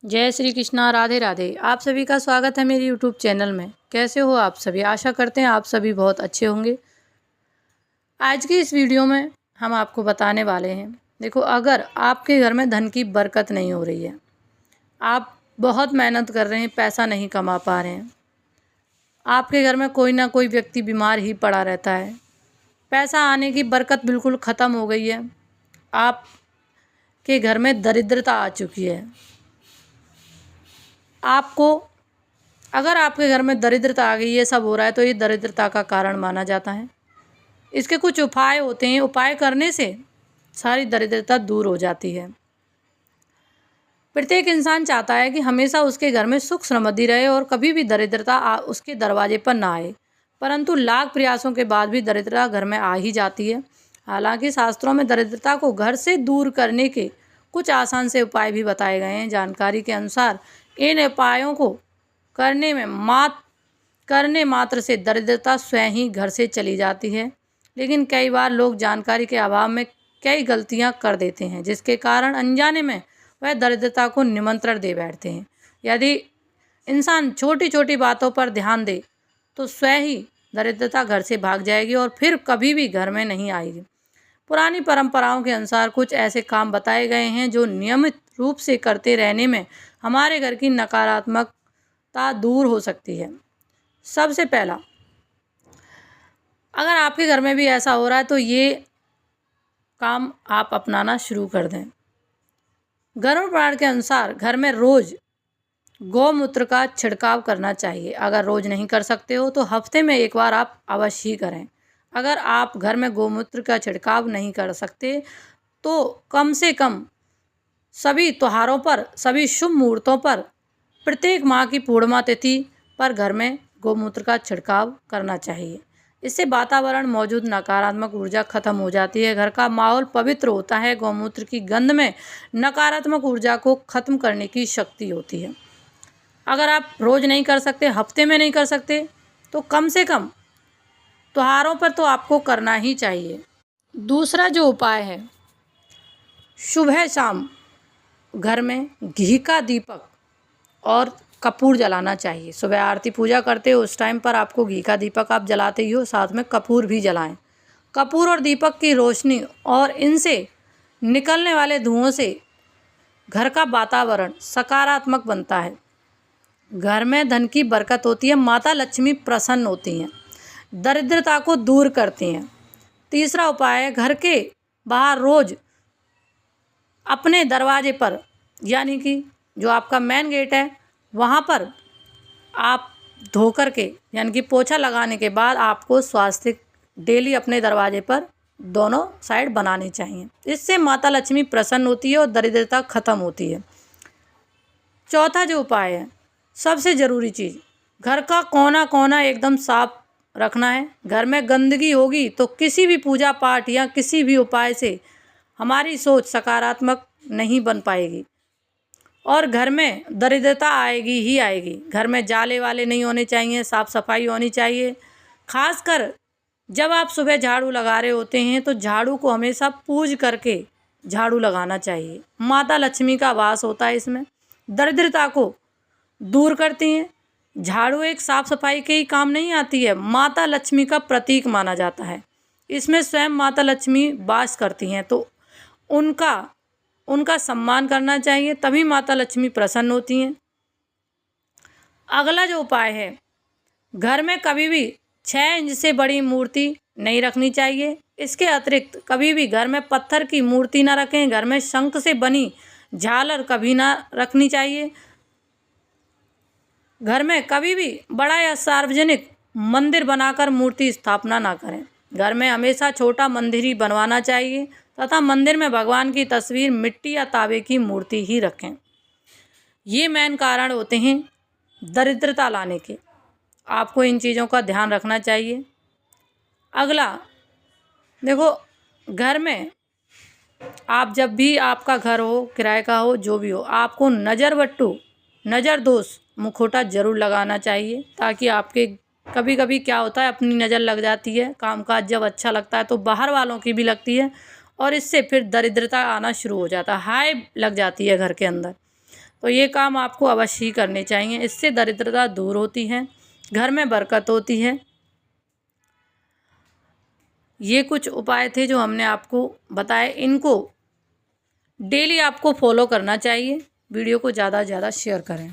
जय श्री कृष्णा। राधे राधे। आप सभी का स्वागत है मेरे यूट्यूब चैनल में। कैसे हो आप सभी? आशा करते हैं आप सभी बहुत अच्छे होंगे। आज की इस वीडियो में हम आपको बताने वाले हैं, देखो, अगर आपके घर में धन की बरकत नहीं हो रही है, आप बहुत मेहनत कर रहे हैं, पैसा नहीं कमा पा रहे हैं, आपके घर में कोई ना कोई व्यक्ति बीमार ही पड़ा रहता है, पैसा आने की बरकत बिल्कुल ख़त्म हो गई है, आपके घर में दरिद्रता आ चुकी है, आपको अगर आपके घर में दरिद्रता आ गई, ये सब हो रहा है, तो ये दरिद्रता का कारण माना जाता है। इसके कुछ उपाय होते हैं, उपाय करने से सारी दरिद्रता दूर हो जाती है। प्रत्येक इंसान चाहता है कि हमेशा उसके घर में सुख समृद्धि रहे और कभी भी दरिद्रता उसके दरवाजे पर ना आए, परंतु लाख प्रयासों के बाद भी दरिद्रता घर में आ ही जाती है। हालांकि शास्त्रों में दरिद्रता को घर से दूर करने के कुछ आसान से उपाय भी बताए गए हैं। जानकारी के अनुसार इन उपायों को करने मात्र से दरिद्रता स्वयं ही घर से चली जाती है, लेकिन कई बार लोग जानकारी के अभाव में कई गलतियां कर देते हैं, जिसके कारण अनजाने में वह दरिद्रता को निमंत्रण दे बैठते हैं। यदि इंसान छोटी छोटी बातों पर ध्यान दे तो स्वयं ही दरिद्रता घर से भाग जाएगी और फिर कभी भी घर में नहीं आएगी। पुरानी परंपराओं के अनुसार कुछ ऐसे काम बताए गए हैं जो नियमित रूप से करते रहने में हमारे घर की नकारात्मकता दूर हो सकती है। सबसे पहला, अगर आपके घर में भी ऐसा हो रहा है तो ये काम आप अपनाना शुरू कर दें। धर्म पुराण के अनुसार घर में रोज गौमूत्र का छिड़काव करना चाहिए। अगर रोज नहीं कर सकते हो तो हफ्ते में एक बार आप अवश्य ही करें। अगर आप घर में गौमूत्र का छिड़काव नहीं कर सकते तो कम से कम सभी त्योहारों पर, सभी शुभ मुहूर्तों पर, प्रत्येक माह की पूर्णिमा तिथि पर घर में गौमूत्र का छिड़काव करना चाहिए। इससे वातावरण मौजूद नकारात्मक ऊर्जा खत्म हो जाती है, घर का माहौल पवित्र होता है। गौमूत्र की गंध में नकारात्मक ऊर्जा को खत्म करने की शक्ति होती है। अगर आप रोज नहीं कर सकते, हफ्ते में नहीं कर सकते, तो कम से कम त्योहारों पर तो आपको करना ही चाहिए। दूसरा जो उपाय है, सुबह शाम घर में घी का दीपक और कपूर जलाना चाहिए। सुबह आरती पूजा करते हो उस टाइम पर आपको घी का दीपक आप जलाते ही हो, साथ में कपूर भी जलाएं। कपूर और दीपक की रोशनी और इनसे निकलने वाले धुओं से घर का वातावरण सकारात्मक बनता है, घर में धन की बरकत होती है, माता लक्ष्मी प्रसन्न होती हैं, दरिद्रता को दूर करती हैं। तीसरा उपाय है, घर के बाहर रोज अपने दरवाजे पर, यानी कि जो आपका मेन गेट है वहाँ पर आप धो कर के, यानी कि पोछा लगाने के बाद आपको स्वास्तिक डेली अपने दरवाजे पर दोनों साइड बनाने चाहिए। इससे माता लक्ष्मी प्रसन्न होती है और दरिद्रता खत्म होती है। चौथा जो उपाय है, सबसे ज़रूरी चीज़, घर का कोना कोना एकदम साफ रखना है। घर में गंदगी होगी तो किसी भी पूजा पाठ या किसी भी उपाय से हमारी सोच सकारात्मक नहीं बन पाएगी और घर में दरिद्रता आएगी ही आएगी। घर में जाले वाले नहीं होने चाहिए, साफ़ सफाई होनी चाहिए। खासकर जब आप सुबह झाड़ू लगा रहे होते हैं तो झाड़ू को हमेशा पूज करके झाड़ू लगाना चाहिए। माता लक्ष्मी का वास होता है, इसमें दरिद्रता को दूर करती हैं। झाड़ू एक साफ़ सफाई के ही काम नहीं आती है, माता लक्ष्मी का प्रतीक माना जाता है। इसमें स्वयं माता लक्ष्मी वास करती हैं, तो उनका सम्मान करना चाहिए, तभी माता लक्ष्मी प्रसन्न होती हैं। अगला जो उपाय है, घर में कभी भी 6 इंच से बड़ी मूर्ति नहीं रखनी चाहिए। इसके अतिरिक्त कभी भी घर में पत्थर की मूर्ति ना रखें। घर में शंख से बनी झालर कभी ना रखनी चाहिए। घर में कभी भी बड़ा या सार्वजनिक मंदिर बनाकर मूर्ति स्थापना ना करें। घर में हमेशा छोटा मंदिर ही बनवाना चाहिए तथा मंदिर में भगवान की तस्वीर मिट्टी या तांबे की मूर्ति ही रखें। ये मेन कारण होते हैं दरिद्रता लाने के। आपको इन चीज़ों का ध्यान रखना चाहिए। अगला देखो, घर में आप जब भी, आपका घर हो, किराए का हो, जो भी हो, आपको नज़र दोष मुखौटा ज़रूर लगाना चाहिए, ताकि आपके कभी कभी क्या होता है, अपनी नज़र लग जाती है, कामकाज जब अच्छा लगता है तो बाहर वालों की भी लगती है और इससे फिर दरिद्रता आना शुरू हो जाता है, हाय लग जाती है घर के अंदर। तो ये काम आपको अवश्य ही करने चाहिए। इससे दरिद्रता दूर होती है, घर में बरकत होती है। ये कुछ उपाय थे जो हमने आपको बताए, इनको डेली आपको फॉलो करना चाहिए। वीडियो को ज़्यादा से ज़्यादा शेयर करें।